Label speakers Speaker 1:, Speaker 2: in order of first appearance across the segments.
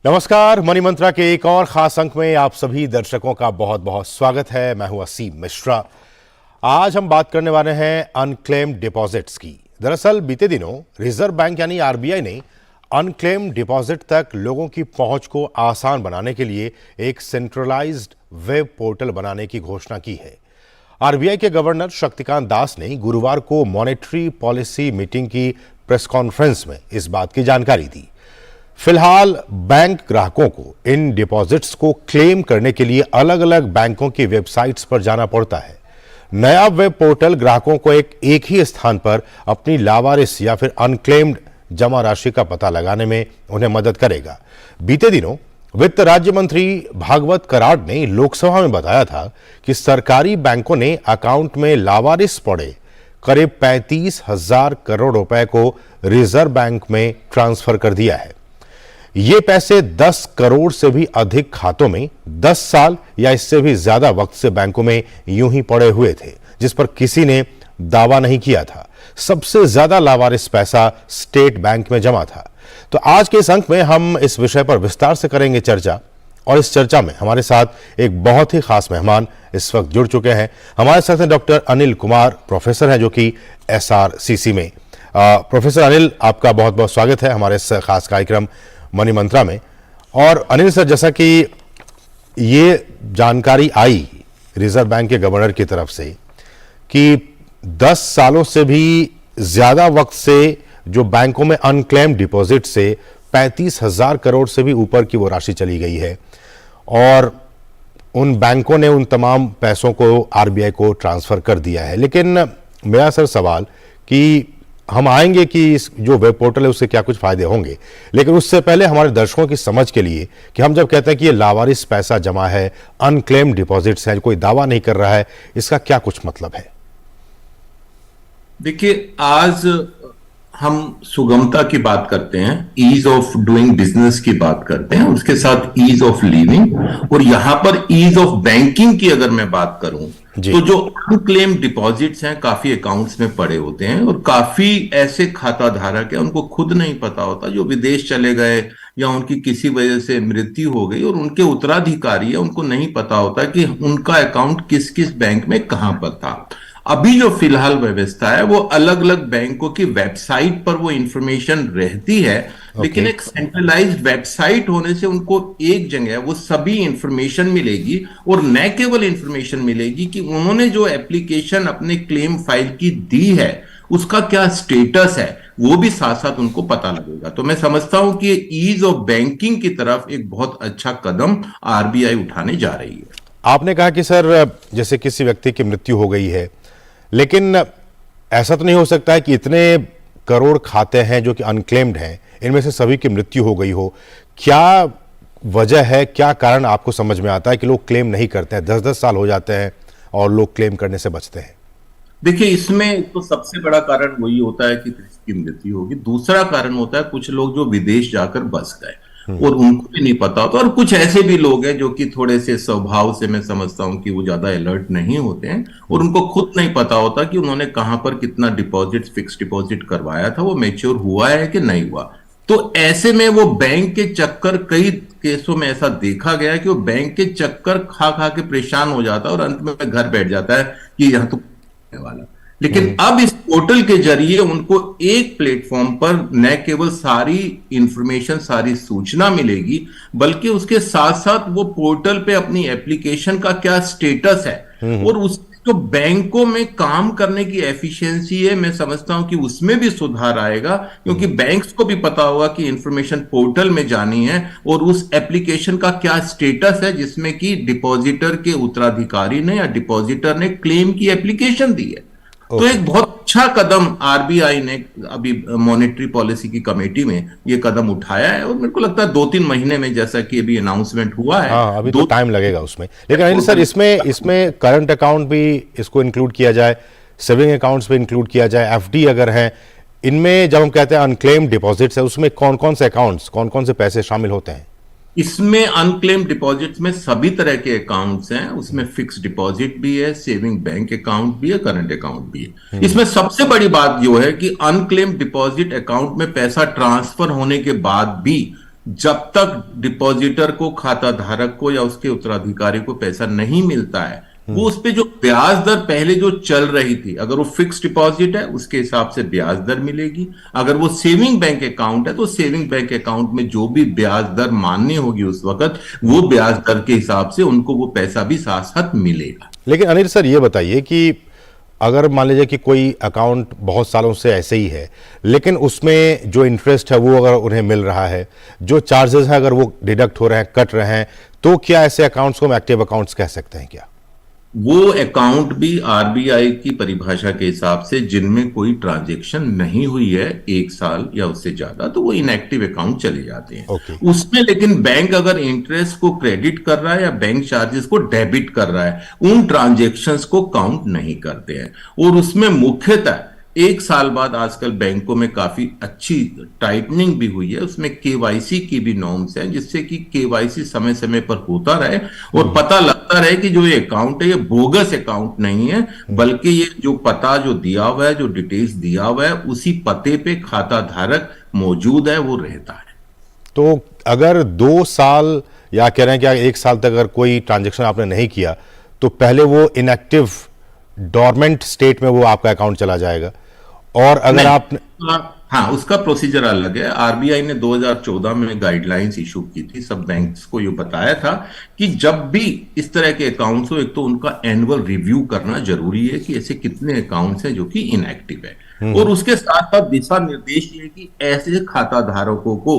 Speaker 1: नमस्कार। मनी मंत्रा के एक और खास अंक में आप सभी दर्शकों का बहुत बहुत स्वागत है। मैं हूं असीम मिश्रा। आज हम बात करने वाले हैं अनक्लेम्ड डिपॉजिट्स की। दरअसल बीते दिनों रिजर्व बैंक यानी आरबीआई ने अनक्लेम्ड डिपॉजिट तक लोगों की पहुंच को आसान बनाने के लिए एक सेंट्रलाइज्ड वेब पोर्टल बनाने की घोषणा की है। आरबीआई के गवर्नर शक्तिकांत दास ने गुरुवार को मॉनेटरी पॉलिसी मीटिंग की प्रेस कॉन्फ्रेंस में इस बात की जानकारी दी। फिलहाल बैंक ग्राहकों को इन डिपॉजिट्स को क्लेम करने के लिए अलग अलग बैंकों की वेबसाइट्स पर जाना पड़ता है। नया वेब पोर्टल ग्राहकों को एक ही स्थान पर अपनी लावारिस या फिर अनक्लेम्ड जमा राशि का पता लगाने में उन्हें मदद करेगा। बीते दिनों वित्त राज्य मंत्री भागवत कराड ने लोकसभा में बताया था कि सरकारी बैंकों ने अकाउंट में लावारिस पड़े करीब 35,000 करोड़ रुपए को रिजर्व बैंक में ट्रांसफर कर दिया है। ये पैसे 10 करोड़ से भी अधिक खातों में 10 साल या इससे भी ज्यादा वक्त से बैंकों में यूं ही पड़े हुए थे, जिस पर किसी ने दावा नहीं किया था। सबसे ज्यादा लावारिस पैसा स्टेट बैंक में जमा था। तो आज के इस अंक में हम इस विषय पर विस्तार से करेंगे चर्चा, और इस चर्चा में हमारे साथ एक बहुत ही खास मेहमान इस वक्त जुड़ चुके हैं। हमारे साथ हैं डॉक्टर अनिल कुमार, प्रोफेसर हैं जो कि एसआरसीसी में। प्रोफेसर अनिल, आपका बहुत बहुत स्वागत है हमारे इस खास कार्यक्रम मनी मंत्रा में। और अनिल सर, जैसा कि ये जानकारी आई रिजर्व बैंक के गवर्नर की तरफ से कि 10 सालों से भी ज्यादा वक्त से जो बैंकों में अनक्लेम्ड डिपॉजिट से 35,000 करोड़ से भी ऊपर की वो राशि चली गई है, और उन बैंकों ने उन तमाम पैसों को आरबीआई को ट्रांसफर कर दिया है। लेकिन मेरा सर सवाल कि हम आएंगे कि इस जो वेब पोर्टल है उससे क्या कुछ फायदे होंगे, लेकिन उससे पहले हमारे दर्शकों की समझ के लिए कि हम जब कहते हैं कि ये लावारिस पैसा जमा है, अनक्लेम्ड डिपॉजिट्स है, कोई दावा नहीं कर रहा है, इसका क्या कुछ मतलब है?
Speaker 2: देखिए, आज हम सुगमता की बात करते हैं, ईज ऑफ डूइंग बिजनेस की बात करते हैं, उसके साथ ईज ऑफ लिविंग, और यहां पर ईज ऑफ बैंकिंग की अगर मैं बात करूं तो जो अनक्लेम डिपॉजिट्स हैं काफी अकाउंट्स में पड़े होते हैं, और काफी ऐसे खाता धारक है उनको खुद नहीं पता होता, जो विदेश चले गए या उनकी किसी वजह से मृत्यु हो गई और उनके उत्तराधिकारी है, उनको नहीं पता होता कि उनका अकाउंट किस किस बैंक में कहां पर था। अभी जो फिलहाल व्यवस्था है वो अलग अलग बैंकों की वेबसाइट पर वो इंफॉर्मेशन रहती है, लेकिन एक सेंट्रलाइज्ड वेबसाइट होने से उनको एक जगह वो सभी इंफॉर्मेशन मिलेगी, और न केवल इंफॉर्मेशन मिलेगी कि उन्होंने जो एप्लीकेशन अपने क्लेम फाइल की दी है उसका क्या स्टेटस है, वो भी साथ साथ उनको पता लगेगा। तो मैं समझता हूं कि ईज ऑफ बैंकिंग की तरफ एक बहुत अच्छा कदम आरबीआई उठाने जा रही है।
Speaker 1: आपने कहा कि सर जैसे किसी व्यक्ति की मृत्यु हो गई है, लेकिन ऐसा तो नहीं हो सकता है कि इतने करोड़ खाते हैं जो कि अनक्लेम्ड हैं, इनमें से सभी की मृत्यु हो गई हो। क्या वजह है, क्या कारण आपको समझ में आता है कि लोग क्लेम नहीं करते हैं? 10-10 साल हो जाते हैं और लोग क्लेम करने से बचते हैं।
Speaker 2: देखिए, इसमें तो सबसे बड़ा कारण वही होता है कि किसकी मृत्यु होगी। दूसरा कारण होता है कुछ लोग जो विदेश जाकर बस गए और उनको भी नहीं पता होता, और कुछ ऐसे भी लोग हैं जो कि थोड़े से स्वभाव से मैं समझता हूं कि वो ज्यादा अलर्ट नहीं होते हैं, और उनको खुद नहीं पता होता कि उन्होंने कहां पर कितना डिपॉजिट, फिक्स डिपॉजिट करवाया था, वो मैच्योर हुआ है कि नहीं हुआ। तो ऐसे में वो बैंक के चक्कर, कई केसों में ऐसा देखा गया कि वो बैंक के चक्कर खा खा के परेशान हो जाता है और अंत में घर बैठ जाता है कि यहां तो वाला। लेकिन अब इस पोर्टल के जरिए उनको एक प्लेटफॉर्म पर न केवल सारी इंफॉर्मेशन, सारी सूचना मिलेगी, बल्कि उसके साथ साथ वो पोर्टल पे अपनी एप्लीकेशन का क्या स्टेटस है और उस जो बैंकों में काम करने की एफिशिएंसी है, मैं समझता हूं कि उसमें भी सुधार आएगा, क्योंकि बैंक्स को भी पता होगा कि इंफॉर्मेशन पोर्टल में जानी है और उस एप्लीकेशन का क्या स्टेटस है जिसमें कि डिपॉजिटर के उत्तराधिकारी ने या डिपॉजिटर ने क्लेम की एप्लीकेशन दी है। तो एक बहुत अच्छा कदम आरबीआई ने अभी मॉनेटरी पॉलिसी की कमेटी में ये कदम उठाया है, और मेरे को लगता है 2-3 महीने में, जैसा कि अभी अनाउंसमेंट हुआ है।
Speaker 1: हाँ, अभी तो टाइम लगेगा उसमें। लेकिन अनिल सर, इसमें करंट अकाउंट भी इसको इंक्लूड किया जाए, सेविंग अकाउंट्स भी इंक्लूड किया जाए, एफडी अगर है, इनमें जब हम कहते हैं अनक्लेम्ड डिपॉजिट्स है, उसमें कौन कौन से अकाउंट्स, कौन कौन से पैसे शामिल होते हैं?
Speaker 2: इसमें अनक्लेम्ड डिपॉजिट्स में सभी तरह के अकाउंट्स हैं, उसमें फिक्स डिपॉजिट भी है, सेविंग बैंक अकाउंट भी है, करंट अकाउंट भी है। इसमें सबसे बड़ी बात जो है कि अनक्लेम्ड डिपॉजिट अकाउंट में पैसा ट्रांसफर होने के बाद भी जब तक डिपॉजिटर को, खाता धारक को या उसके उत्तराधिकारी को पैसा नहीं मिलता है, वो उस पे जो ब्याज दर पहले जो चल रही थी, अगर वो फिक्स डिपॉजिट है उसके हिसाब से ब्याज दर मिलेगी, अगर वो सेविंग बैंक अकाउंट है तो सेविंग बैंक अकाउंट में जो भी ब्याज दर मान्य होगी उस वक्त, वो ब्याज दर के हिसाब से उनको वो पैसा भी साथ साथ मिलेगा।
Speaker 1: लेकिन अनिल सर ये बताइए कि अगर मान लीजिए कि कोई अकाउंट बहुत सालों से ऐसे ही है, लेकिन उसमें जो इंटरेस्ट है वो अगर उन्हें मिल रहा है, जो चार्जेस हैं अगर वो डिडक्ट हो रहे हैं, कट रहे हैं, तो क्या ऐसे अकाउंट्स को हम एक्टिव अकाउंट्स कह सकते हैं क्या?
Speaker 2: वो अकाउंट भी आरबीआई की परिभाषा के हिसाब से जिनमें कोई ट्रांजैक्शन नहीं हुई है 1 साल या उससे ज्यादा, तो वो इनएक्टिव अकाउंट चले जाते हैं। उसमें लेकिन बैंक अगर इंटरेस्ट को क्रेडिट कर रहा है या बैंक चार्जेस को डेबिट कर रहा है, उन ट्रांजैक्शंस को काउंट नहीं करते हैं। और उसमें मुख्यतः 1 साल बाद आजकल बैंकों में काफी अच्छी टाइटनिंग भी हुई है, उसमें केवाईसी की भी नॉर्म्स हैं, जिससे कि केवाईसी समय समय पर होता रहे और पता लगता रहे कि जो ये अकाउंट है ये बोगस अकाउंट नहीं है, बल्कि ये जो पता जो दिया हुआ है, जो डिटेल्स दिया हुआ है, उसी पते पे खाता धारक मौजूद है, वो रहता है।
Speaker 1: तो अगर 2 साल या कह रहे हैं कि 1 साल तक अगर कोई ट्रांजेक्शन आपने नहीं किया, तो पहले वो इनएक्टिव डोरमेंट स्टेट में वो आपका अकाउंट चला जाएगा, और अगर आपने
Speaker 2: हाँ, उसका प्रोसीजर अलग है। आरबीआई ने 2014 में गाइडलाइंस इशू की थी, सब बैंक्स को ये बताया था कि जब भी इस तरह के अकाउंट्स हो, एक तो उनका एनुअल रिव्यू करना जरूरी है कि ऐसे कितने अकाउंट्स हैं जो कि इनएक्टिव है, और उसके साथ साथ दिशा निर्देश ये कि ऐसे खाता धारकों को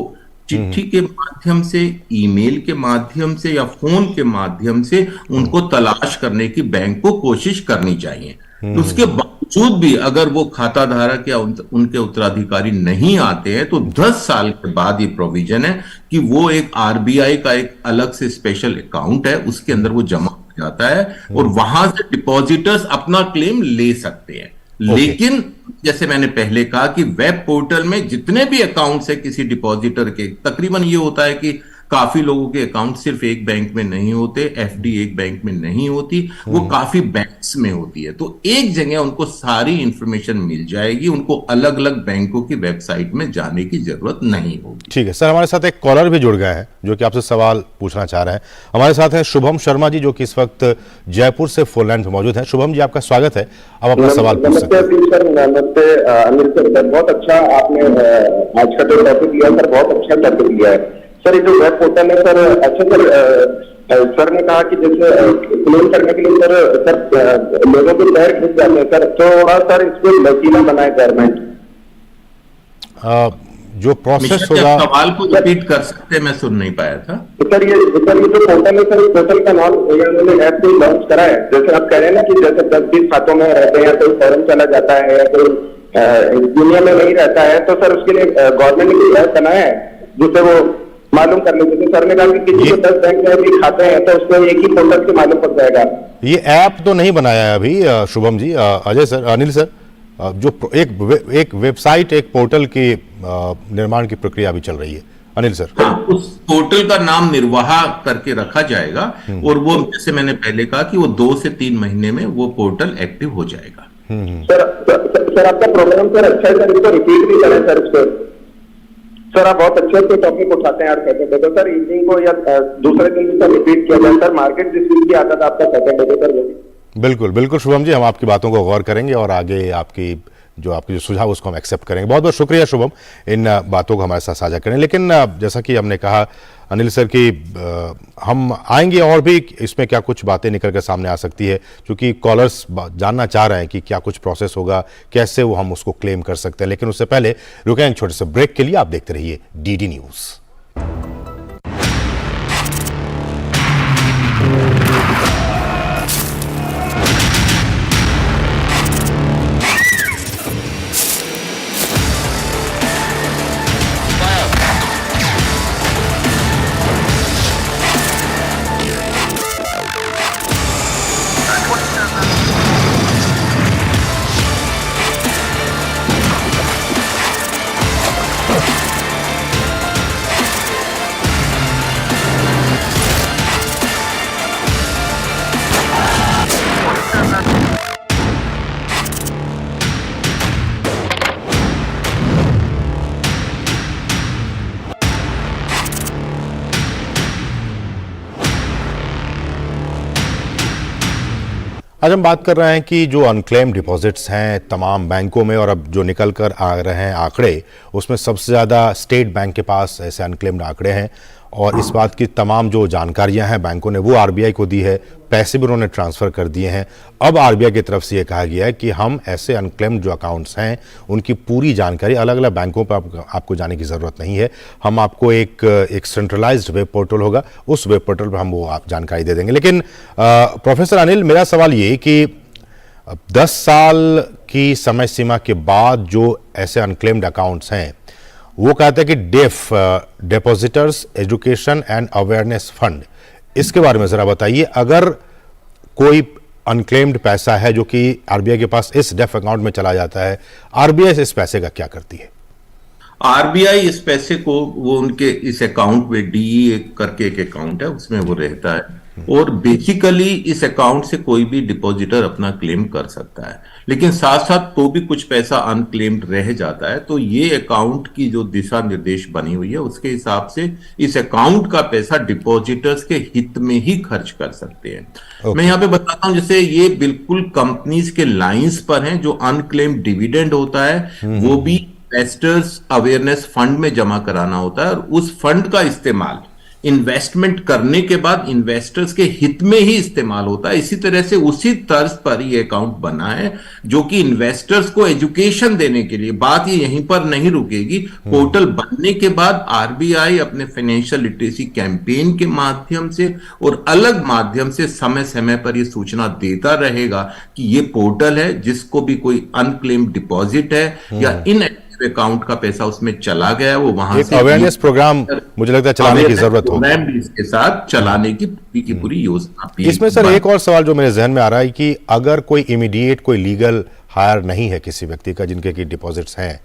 Speaker 2: चिट्ठी के माध्यम से, ईमेल के माध्यम से या फोन के माध्यम से उनको तलाश करने की बैंक को कोशिश करनी चाहिए। तो उसके बावजूद भी अगर वो खाता धारक या उनके उत्तराधिकारी नहीं आते हैं, तो 10 साल के बाद ये प्रोविजन है कि वो एक आरबीआई का एक अलग से स्पेशल अकाउंट है, उसके अंदर वो जमा हो जाता है और वहां से डिपॉजिटर्स अपना क्लेम ले सकते हैं। लेकिन जैसे मैंने पहले कहा कि वेब पोर्टल में जितने भी अकाउंट्स है किसी डिपॉजिटर के, तकरीबन ये होता है कि काफी लोगों के अकाउंट सिर्फ एक बैंक में नहीं होते, एफडी एक बैंक में नहीं होती, वो काफी बैंक्स में होती है, तो एक जगह उनको सारी इंफॉर्मेशन मिल जाएगी, उनको अलग अलग बैंकों की वेबसाइट में जाने की जरूरत नहीं होगी।
Speaker 1: ठीक है सर, हमारे साथ एक कॉलर भी जुड़ गए हैं जो कि आपसे सवाल पूछना चाह रहे हैं। हमारे साथ हैं शुभम शर्मा जी, जो कि इस वक्त जयपुर से फोन लाइन पर मौजूद हैं। शुभम जी, आपका स्वागत है, आप अपना सवाल पूछ सकते हैं।
Speaker 3: नमस्ते अनिल सर, बहुत अच्छा आपने आज का जो टॉपिक लिया सर, बहुत अच्छा टॉपिक लिया है सर। ये जो वेब पोर्टल है सर, अच्छा सर, सर ने कहा कि जैसे क्लेम करने के लिए सर लोगों के पैर घिस जाते हैं सर, थोड़ा सर इसको लचीला बनाए गवर्नमेंट।
Speaker 1: जो प्रोसेस होगा,
Speaker 2: सवाल को रिपीट कर सकते हैं, मैं सुन नहीं पाया था
Speaker 3: सर। ये जो पोर्टल है सर, पोर्टल का नाम उन्होंने ऐप को लॉन्च करा है, जैसे आप कह रहे हैं ना कि जैसे 10-20 खातों में रहते हैं, कोई फॉरन चला जाता है या कोई दुनिया में नहीं रहता है, तो सर उसके लिए गवर्नमेंट ने कोई ऐप बनाया है जिससे वो मालूम कर लेते थे। सर ने कहा कि किसी को 10 बैंक में भी खाते हैं तो उसको एक ही पोर्टल से मालूम पड़ जाएगा।
Speaker 1: ये ऐप तो नहीं बनाया है अभी शुभम जी, अजय सर, अनिल सर, जो एक वेबसाइट, एक पोर्टल की निर्माण की प्रक्रिया अभी चल रही है। अनिल सर,
Speaker 2: हाँ, उस पोर्टल का नाम निर्वाह करके रखा जाएगा और वो, जैसे मैंने पहले कहा कि वो 2 से 3 महीने में वो पोर्टल एक्टिव हो जाएगा।
Speaker 3: सर आपका प्रोग्राम सर अच्छा है सर, इसको रिपीट भी करें सर। इसको सर आप बहुत अच्छे से टॉपिक उठाते हैं यार, कहते थे सर इवनिंग को या दूसरे दिन भी सर रिपीट किया जाए सर। मार्केट जिस चीज की आदत आपका कहते थे सर।
Speaker 1: बिल्कुल बिल्कुल शुभम जी, हम आपकी बातों को गौर करेंगे और आगे आपकी जो सुझाव उसको हम एक्सेप्ट करेंगे। बहुत बहुत शुक्रिया शुभम, इन बातों को हमारे साथ साझा करें। लेकिन जैसा कि हमने कहा अनिल सर की, हम आएंगे और भी इसमें क्या कुछ बातें निकल कर सामने आ सकती है, क्योंकि कॉलर्स जानना चाह रहे हैं कि क्या कुछ प्रोसेस होगा, कैसे वो हम उसको क्लेम कर सकते हैं। लेकिन उससे पहले रुकें एक छोटे से ब्रेक के लिए। आप देखते रहिए डीडी न्यूज। आज हम बात कर रहे हैं कि जो अनक्लेम डिपॉजिट्स हैं तमाम बैंकों में, और अब जो निकल कर आ रहे हैं आंकड़े, उसमें सबसे ज़्यादा स्टेट बैंक के पास ऐसे अनक्लेम्ड आंकड़े हैं। और इस बात की तमाम जो जानकारियां हैं बैंकों ने वो आरबीआई को दी है, पैसे भी उन्होंने ट्रांसफ़र कर दिए हैं। अब आरबीआई की तरफ से ये कहा गया है कि हम ऐसे अनक्लेम्ड जो अकाउंट्स हैं उनकी पूरी जानकारी, अलग अलग बैंकों पर आपको जाने की ज़रूरत नहीं है, हम आपको एक सेंट्रलाइज्ड वेब पोर्टल होगा, उस वेब पोर्टल पर हम वो आप जानकारी दे देंगे। लेकिन प्रोफेसर अनिल, मेरा सवाल ये कि 10 साल की समय सीमा के बाद जो ऐसे अनक्लेम्ड अकाउंट्स हैं, वो कहते हैं कि डेफ, depositors education and awareness fund, इसके बारे में जरा बताइए। अगर कोई अनक्लेम्ड पैसा है जो कि आरबीआई के पास इस डेफ अकाउंट में चला जाता है, आरबीआई इस पैसे का क्या करती है?
Speaker 2: आरबीआई इस पैसे को वो उनके इस अकाउंट में डीई करके एक अकाउंट है उसमें वो रहता है, और बेसिकली इस अकाउंट से कोई भी डिपॉजिटर अपना क्लेम कर सकता है। लेकिन साथ साथ तो भी कुछ पैसा अनक्लेम्ड रह जाता है, तो ये अकाउंट की जो दिशा निर्देश बनी हुई है उसके हिसाब से इस अकाउंट का पैसा डिपॉजिटर्स के हित में ही खर्च कर सकते हैं। मैं यहाँ पे बताता हूँ, जैसे ये बिल्कुल कंपनीज के लाइंस पर हैं। जो अनक्लेम्ड डिविडेंड होता है वो भी इन्वेस्टर्स अवेयरनेस फंड में जमा कराना होता है, और उस फंड का इस्तेमाल इन्वेस्टमेंट करने के बाद इन्वेस्टर्स के हित में ही इस्तेमाल होता है। इसी तरह से उसी तर्ज पर ये अकाउंट बना है जो कि इन्वेस्टर्स को एजुकेशन देने के लिए। बात ये यहीं पर नहीं रुकेगी। पोर्टल बनने के बाद आरबीआई अपने फाइनेंशियल लिटरेसी कैंपेन के माध्यम से और अलग माध्यम से समय समय पर ये सूचना देता रहेगा कि ये पोर्टल है, जिसको भी कोई अनक्लेम्ड डिपॉजिट है या इन अकाउंट का पैसा उसमें चला गया, वो वहां से
Speaker 1: अवेयरनेस प्रोग्राम मुझे लगता है चलाने की जरूरत होगी,
Speaker 2: भी इसके साथ चलाने की पूरी योजना।
Speaker 1: इसमें सर एक और सवाल जो मेरे जहन में आ रहा है कि अगर कोई इमीडिएट कोई लीगल हायर नहीं है किसी व्यक्ति का जिनके की डिपॉजिट्स हैं,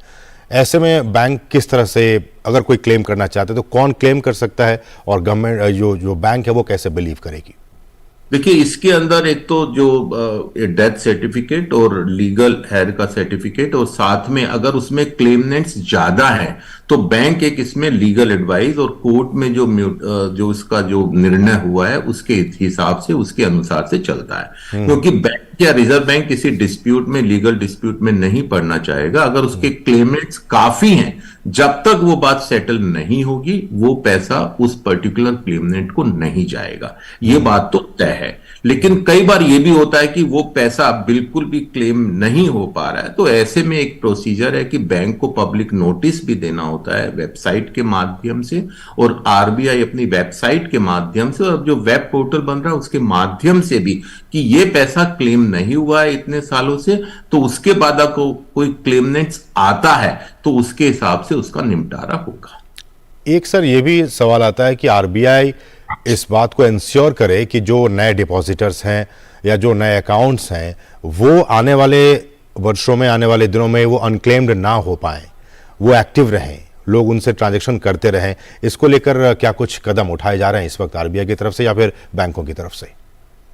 Speaker 1: ऐसे में बैंक किस तरह से, अगर कोई क्लेम करना चाहते तो कौन क्लेम कर सकता है, और गवर्नमेंट जो बैंक है वो कैसे बिलीव करेगी?
Speaker 2: देखिए, इसके अंदर एक तो जो डेथ सर्टिफिकेट और लीगल हेयर का सर्टिफिकेट, और साथ में अगर उसमें क्लेमनेंट्स ज्यादा हैं तो बैंक एक इसमें लीगल एडवाइस और कोर्ट में जो इसका जो निर्णय हुआ है उसके हिसाब से उसके अनुसार से चलता है। क्योंकि बैंक या रिजर्व बैंक किसी डिस्प्यूट में, लीगल डिस्प्यूट में नहीं पड़ना चाहेगा। अगर उसके क्लेमनेंट्स काफी हैं, जब तक वो बात सेटल नहीं होगी वो पैसा उस पर्टिकुलर क्लेमनेंट को नहीं जाएगा, ये बात तो तय है। लेकिन कई बार ये भी होता है कि वो पैसा बिल्कुल भी क्लेम नहीं हो पा रहा है, तो ऐसे में एक प्रोसीजर है कि बैंक को पब्लिक नोटिस भी देना होता है वेबसाइट के माध्यम से, और आरबीआई अपनी वेबसाइट के माध्यम से, और जो वेब पोर्टल बन रहा है उसके माध्यम से भी, कि ये पैसा क्लेम नहीं हुआ है इतने सालों से, तो उसके बाद को कोई क्लेमनेंट्स आता है तो उसके हिसाब से उसका निपटारा होगा।
Speaker 1: एक सर ये भी सवाल आता है कि आरबीआई इस बात को इंश्योर करे कि जो नए डिपॉजिटर्स हैं या जो नए अकाउंट्स हैं वो आने वाले वर्षों में, आने वाले दिनों में वो अनक्लेम्ड ना हो पाएं, वो एक्टिव रहें, लोग उनसे ट्रांजैक्शन करते रहें। इसको लेकर क्या कुछ कदम उठाए जा रहे हैं इस वक्त आरबीआई की तरफ से या फिर बैंकों की तरफ से?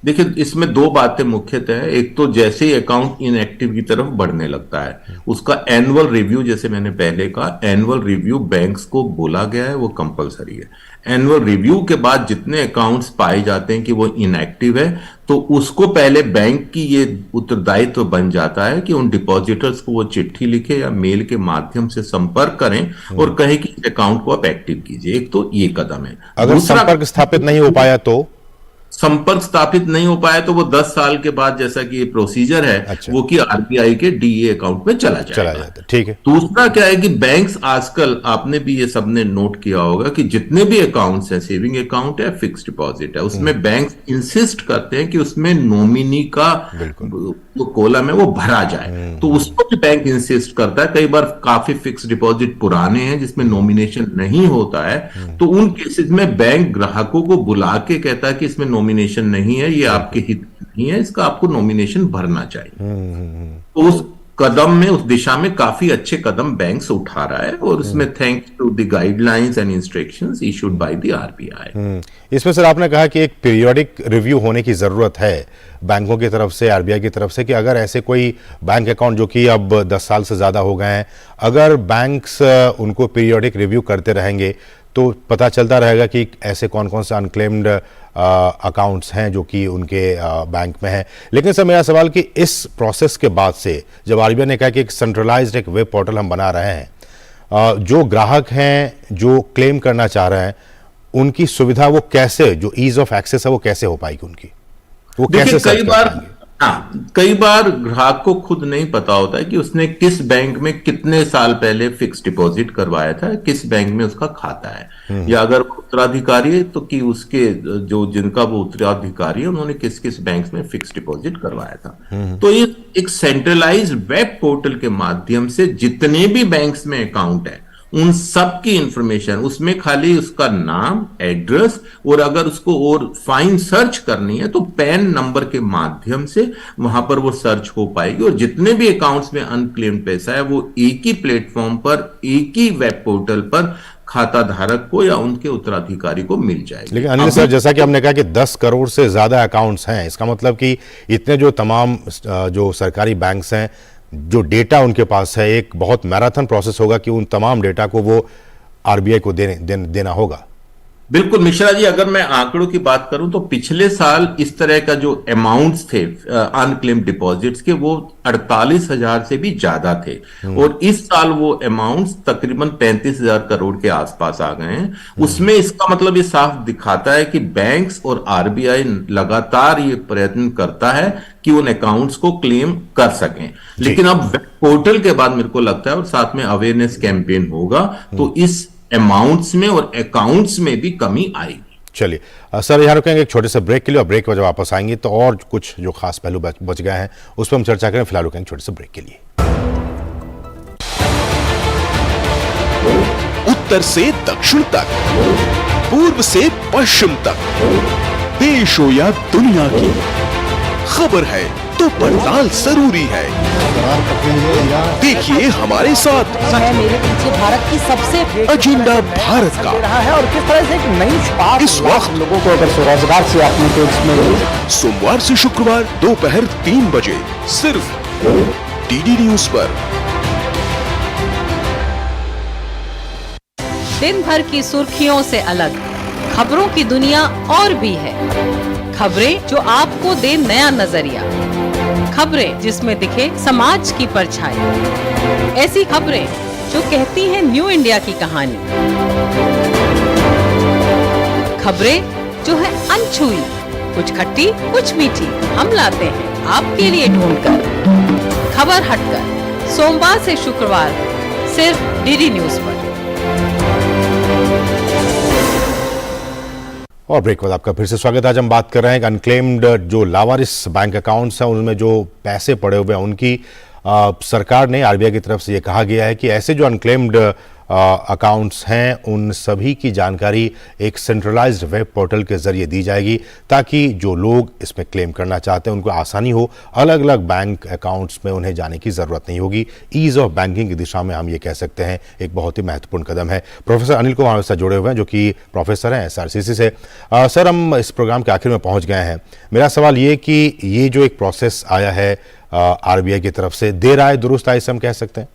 Speaker 2: देखिए, इसमें दो बातें मुख्यतः है। एक तो जैसे ही अकाउंट इनएक्टिव की तरफ बढ़ने लगता है उसका एनुअल रिव्यू, जैसे मैंने पहले कहा, एनुअल रिव्यू बैंक्स को बोला गया है, वो कंपलसरी है। एनुअल रिव्यू के बाद जितने अकाउंट्स पाए जाते हैं कि वो इनएक्टिव है, तो उसको पहले बैंक की ये उत्तरदायित्व बन जाता है कि उन डिपॉजिटर्स को वो चिट्ठी लिखे या मेल के माध्यम से संपर्क करें और कहें कि इस अकाउंट को आप एक्टिव कीजिए। एक तो ये कदम है।
Speaker 1: अगर संपर्क स्थापित नहीं हो पाया तो
Speaker 2: संपर्क स्थापित नहीं हो पाया तो वो 10 साल के बाद, जैसा कि ये प्रोसीजर है,
Speaker 1: अच्छा,
Speaker 2: वो कि आरबीआई के डीए अकाउंट में चला जाता है।
Speaker 1: ठीक है।
Speaker 2: दूसरा क्या है कि बैंक्स आजकल, आपने भी ये सबने नोट किया होगा कि जितने भी अकाउंट्स हैं, सेविंग अकाउंट है, फिक्स्ड डिपॉजिट है, उसमें बैंक्स इंसिस्ट करते हैं कि उसमें नॉमिनी का जो कॉलम है वो भरा जाए, तो उसको भी बैंक इंसिस्ट करता है। कई बार काफी फिक्स्ड डिपॉजिट पुराने हैं जिसमें नॉमिनेशन नहीं होता है, तो उन केसेस में बैंक ग्राहकों को बुला के कहता है कि इसमें नॉमिनेशन नहीं है, ये आपके हित में नहीं है, इसका आपको नॉमिनेशन भरना चाहिए। तो उस कदम में, उस दिशा में काफी अच्छे कदम बैंक्स उठा रहा है, और उसमें thanks to the guidelines and instructions issued by the RBI.
Speaker 1: इसमें सर आपने कहा कि एक पीरियोडिक रिव्यू होने की जरूरत है बैंकों की तरफ से, आरबीआई की तरफ से, कि अगर ऐसे कोई बैंक अकाउंट जो कि अब 10 साल से ज्यादा हो गए हैं, अगर बैंक्स उनको पीरियोडिक रिव्यू करते रहेंगे तो पता चलता रहेगा कि ऐसे कौन कौन से अनक्लेम्ड अकाउंट्स हैं जो कि उनके बैंक में हैं। लेकिन सर मेरा सवाल कि इस प्रोसेस के बाद से जब आरबीआई ने कहा कि एक सेंट्रलाइज्ड एक वेब पोर्टल हम बना रहे हैं, जो ग्राहक हैं जो क्लेम करना चाह रहे हैं उनकी सुविधा वो कैसे, जो ईज ऑफ एक्सेस है वो कैसे हो पाएगी उनकी, वो कैसे
Speaker 2: देखिए,
Speaker 1: सर्च कर पाएंगे?
Speaker 2: कई बार ग्राहक को खुद नहीं पता होता है कि उसने किस बैंक में कितने साल पहले फिक्स डिपॉजिट करवाया था, किस बैंक में उसका खाता है, या अगर उत्तराधिकारी है तो कि उसके जो जिनका वो उत्तराधिकारी है उन्होंने किस किस बैंक में फिक्स डिपॉजिट करवाया था। तो ये एक सेंट्रलाइज्ड वेब पोर्टल के माध्यम से जितने भी बैंक्स में अकाउंट है उन सब की इंफॉर्मेशन, उसमें खाली उसका नाम, एड्रेस, और अगर उसको और फाइन सर्च करनी है तो पैन नंबर के माध्यम से वहां पर वो सर्च हो पाएगी, और जितने भी अकाउंट्स में अनक्लेम्ड पैसा है वो एक ही प्लेटफॉर्म पर, एक ही वेब पोर्टल पर खाता धारक को या उनके उत्तराधिकारी को मिल जाएगी।
Speaker 1: लेकिन अनिल सर, जैसा कि हमने कहा कि 10 करोड़ से ज्यादा अकाउंट्स हैं, इसका मतलब कि इतने जो तमाम जो सरकारी बैंक्स हैं, जो डेटा उनके पास है, एक बहुत मैराथन प्रोसेस होगा कि उन तमाम डेटा को वो आरबीआई को देना होगा।
Speaker 2: बिल्कुल मिश्रा जी, अगर मैं आंकड़ों की बात करूं तो पिछले साल इस तरह का जो अमाउंट्स थे अनक्लेम्ड डिपॉजिट्स के, वो 48,000 से भी ज्यादा थे, और इस साल वो अमाउंट्स तकरीबन 35,000 करोड़ के आसपास आ गए हैं। उसमें इसका मतलब ये साफ दिखाता है कि बैंक्स और आरबीआई लगातार ये प्रयत्न करता है कि उन अकाउंट्स को क्लेम कर सकें। लेकिन अब पोर्टल के बाद मेरे को लगता है और साथ में अवेयरनेस कैंपेन होगा तो इस अमाउंट्स में और अकाउंट्स में भी कमी आएगी।
Speaker 1: चलिए सर, यहाँ रुकेंगे एक छोटे से ब्रेक के लिए, और ब्रेक में जब वापस आएंगे तो और कुछ जो खास पहलू बच गए हैं उस पर हम चर्चा करें। फिलहाल रुकेंगे छोटे से ब्रेक के लिए।
Speaker 4: उत्तर से दक्षिण तक, पूर्व से पश्चिम तक, देश हो या दुनिया की खबर है तो पड़ताल जरूरी है। देखिए हमारे साथ
Speaker 5: मेरे पीछे भारत की सबसे
Speaker 4: एजेंडा भारत का
Speaker 5: रहा है, और किस तरह से एक नई शुरुआत
Speaker 4: इस वक्त
Speaker 5: लोगों को अगर स्वरोजगार से आपने तो इसमें
Speaker 4: सोमवार से शुक्रवार दोपहर 3 बजे सिर्फ डीडी न्यूज पर।
Speaker 6: दिन भर की सुर्खियों से अलग खबरों की दुनिया और भी है। खबरें जो आपको दे नया नजरिया, खबरें जिसमें दिखे समाज की परछाई, ऐसी खबरें जो कहती हैं न्यू इंडिया की कहानी, खबरें जो है अनछुई, कुछ खट्टी कुछ मीठी, हम लाते हैं आपके लिए ढूंढकर खबर हटकर, सोमवार से शुक्रवार सिर्फ डीडी न्यूज पर।
Speaker 1: और ब्रेक के बाद आपका फिर से स्वागत है। आज हम बात कर रहे हैं कि अनक्लेम्ड जो लावारिस बैंक अकाउंट्स हैं उनमें जो पैसे पड़े हुए हैं उनकी सरकार ने, आरबीआई की तरफ से ये कहा गया है कि ऐसे जो अनक्लेम्ड अकाउंट्स हैं उन सभी की जानकारी एक सेंट्रलाइज्ड वेब पोर्टल के जरिए दी जाएगी, ताकि जो लोग इसमें क्लेम करना चाहते हैं उनको आसानी हो। अलग अलग बैंक अकाउंट्स में उन्हें जाने की ज़रूरत नहीं होगी। ईज़ ऑफ बैंकिंग की दिशा में हम ये कह सकते हैं एक बहुत ही महत्वपूर्ण कदम है। प्रोफेसर अनिल को हमारे साथ जुड़े हुए हैं जो कि प्रोफेसर हैं एसआरसीसी से। सर, हम इस प्रोग्राम के आखिर में पहुँच गए हैं। मेरा सवाल ये कि ये जो एक प्रोसेस आया है आरबीआई की तरफ से, देर आए दुरुस्त आए, हम कह सकते हैं?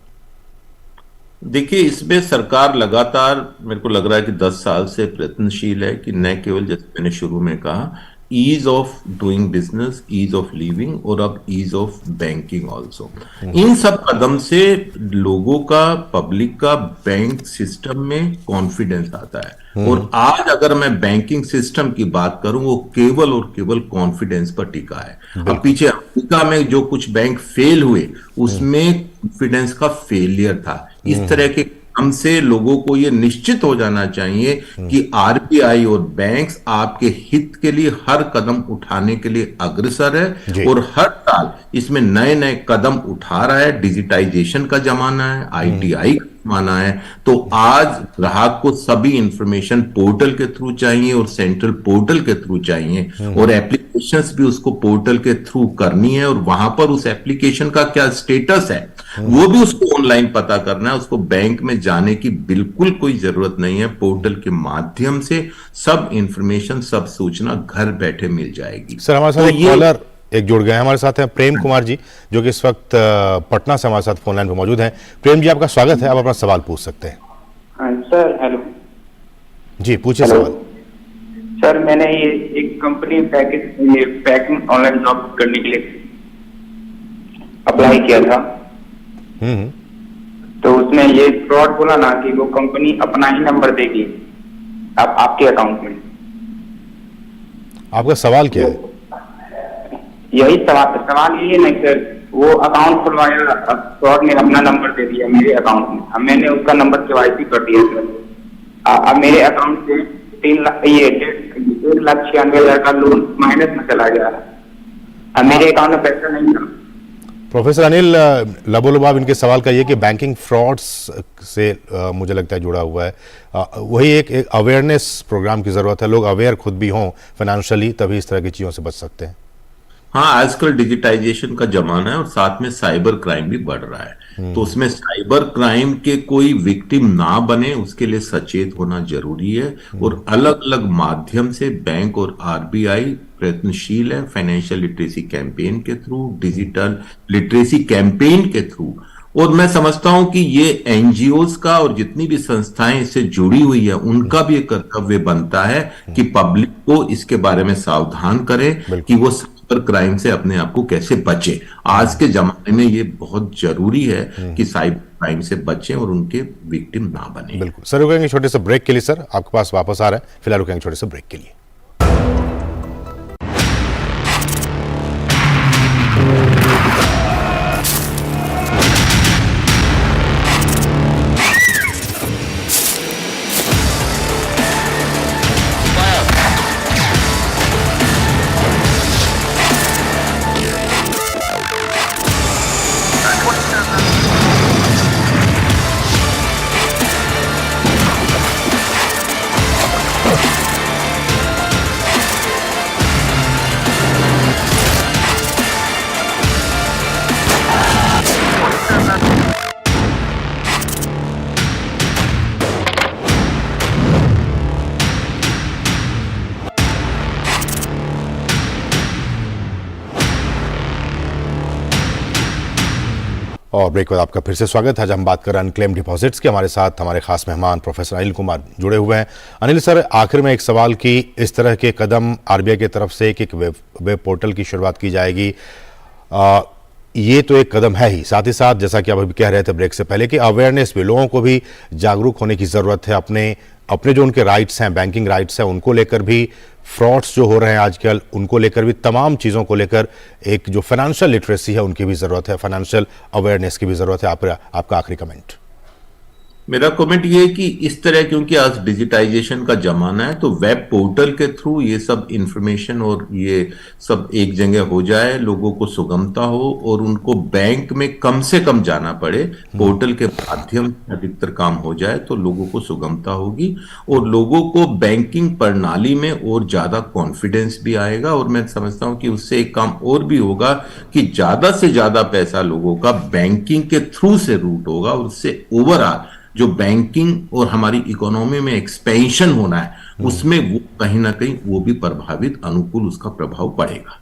Speaker 2: देखिए, इसमें सरकार लगातार, मेरे को लग रहा है कि 10 साल से प्रयत्नशील है कि न केवल जैसे मैंने शुरू में कहा ease of doing business, ease of living, और अब ईज ऑफ बैंकिंग ऑल्सो। इन सब कदम से लोगों का, पब्लिक का बैंक सिस्टम में कॉन्फिडेंस आता है। और आज अगर मैं बैंकिंग सिस्टम की बात करूं वो केवल और केवल कॉन्फिडेंस पर टिका है। अब पीछे अमेरिका में जो कुछ बैंक फेल हुए उसमें कॉन्फिडेंस का फेलियर था। इस तरह के हमसे लोगों को ये निश्चित हो जाना चाहिए कि आरबीआई और बैंक्स आपके हित के लिए हर कदम उठाने के लिए अग्रसर है, और हर साल इसमें नए नए कदम उठा रहा है। डिजिटाइजेशन का जमाना है, आईटीआई का जमाना है। तो आज ग्राहक को सभी इंफॉर्मेशन पोर्टल के थ्रू चाहिए और सेंट्रल पोर्टल के थ्रू चाहिए, और एप्लीकेशंस भी उसको पोर्टल के थ्रू करनी है, और वहां पर उस एप्लीकेशन का क्या स्टेटस है वो भी उसको ऑनलाइन पता करना है। उसको बैंक में जाने की बिल्कुल कोई जरूरत नहीं है। पोर्टल के माध्यम से सब इंफॉर्मेशन, सब सूचना घर बैठे मिल जाएगी।
Speaker 1: सर, हमारे साथ एक कॉलर एक जुड़ गए हैं, हमारे साथ हैं प्रेम कुमार जी जो कि इस वक्त पटना से हमारे साथ फोन लाइन पर मौजूद हैं। प्रेम जी, आपका स्वागत है, आप अपना सवाल पूछ सकते हैं।
Speaker 3: हाँ सर, हेलो।
Speaker 1: जी पूछिए सवाल।
Speaker 3: सर मैंने ये एक कंपनी पैकिंग ऑनलाइन जॉब करने के लिए अप्लाई किया था,
Speaker 1: हम्म।
Speaker 3: तो उसमें ये फ्रॉड बोला ना कि वो कंपनी अपना ही नंबर देगी आपके अकाउंट में।
Speaker 1: आपका सवाल क्या है?
Speaker 3: यही सवाल यही है ना सर, वो अकाउंट खुलवाया, फ्रॉड ने अपना नंबर दे दिया मेरे अकाउंट में। अब मैंने उसका नंबर KYC कर दिया सर। अब मेरे अकाउंट से 1,96,000 का लोन माइनस में चला गया। अब मेरे अकाउंट में पैसा नहीं था।
Speaker 1: प्रोफेसर अनिल, लबोलबाब इनके सवाल का ये कि बैंकिंग फ्रॉड्स से मुझे लगता है जुड़ा हुआ है, वही एक अवेयरनेस प्रोग्राम की जरूरत है। लोग अवेयर खुद भी हों फाइनेंशियली, तभी इस तरह की चीजों से बच सकते हैं।
Speaker 2: हाँ, आजकल डिजिटाइजेशन का जमाना है और साथ में साइबर क्राइम भी बढ़ रहा है, तो उसमें साइबर क्राइम के कोई विक्टिम ना बने उसके लिए सचेत होना जरूरी है। और अलग अलग माध्यम से बैंक और RBI प्रयत्नशील है, फाइनेंशियल लिटरेसी कैंपेन के थ्रू, डिजिटल लिटरेसी कैंपेन के थ्रू। और मैं समझता हूं कि ये NGOs का और जितनी भी संस्थाएं इससे जुड़ी हुई है उनका भी एक कर्तव्य बनता है कि पब्लिक को इसके बारे में सावधान करें कि वो साइबर क्राइम से अपने आप को कैसे बचे। आज के जमाने में ये बहुत जरूरी है कि साइबर क्राइम से बचें और उनके विक्टिम ना बने।
Speaker 1: बिल्कुल सर, रुकेंगे छोटे से ब्रेक के लिए। सर आपके पास वापस आ रहा है, फिलहाल रुकेंगे छोटे से ब्रेक के लिए। और ब्रेक के बाद आपका फिर से स्वागत है। आज हम बात कर रहे हैं अनक्लेम डिपॉजिट्स की। हमारे साथ हमारे खास मेहमान प्रोफेसर अनिल कुमार जुड़े हुए हैं। अनिल सर, आखिर में एक सवाल की, इस तरह के कदम RBI की तरफ से एक वेब पोर्टल की शुरुआत की जाएगी, ये तो एक कदम है ही, साथ ही साथ जैसा कि आप अभी कह रहे थे ब्रेक से पहले कि अवेयरनेस भी, लोगों को भी जागरूक होने की जरूरत है अपने जो उनके राइट्स हैं, बैंकिंग राइट्स हैं, उनको लेकर भी, फ्रॉड्स जो हो रहे हैं आजकल उनको लेकर भी, तमाम चीज़ों को लेकर एक जो फाइनेंशियल लिटरेसी है उनकी भी ज़रूरत है, फाइनेंशियल अवेयरनेस की भी ज़रूरत है। आपका आखिरी कमेंट।
Speaker 2: मेरा कमेंट ये है कि इस तरह, क्योंकि आज डिजिटाइजेशन का जमाना है, तो वेब पोर्टल के थ्रू ये सब इंफॉर्मेशन और ये सब एक जगह हो जाए, लोगों को सुगमता हो और उनको बैंक में कम से कम जाना पड़े, पोर्टल के माध्यम से अधिकतर काम हो जाए तो लोगों को सुगमता होगी और लोगों को बैंकिंग प्रणाली में और ज्यादा कॉन्फिडेंस भी आएगा। और मैं समझता हूं कि उससे एक काम और भी होगा कि ज्यादा से ज्यादा पैसा लोगों का बैंकिंग के थ्रू से रूट होगा और उससे ओवरऑल जो बैंकिंग और हमारी इकोनॉमी में एक्सपेंशन होना है उसमें वो कहीं ना कहीं वो भी प्रभावित, अनुकूल उसका प्रभाव पड़ेगा।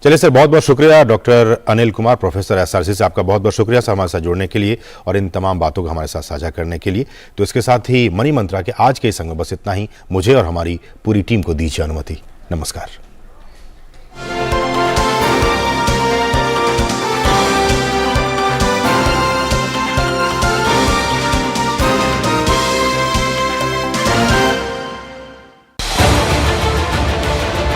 Speaker 1: चलिए सर, बहुत बहुत शुक्रिया doctor Anil Kumar, professor SRC से आपका बहुत बहुत शुक्रिया सर हमारे साथ जुड़ने के लिए और इन तमाम बातों को हमारे साथ साझा करने के लिए। तो इसके साथ ही मनी मंत्रा के आज के इस अंक में बस इतना ही। मुझे और हमारी पूरी टीम को दीजिए अनुमति। नमस्कार।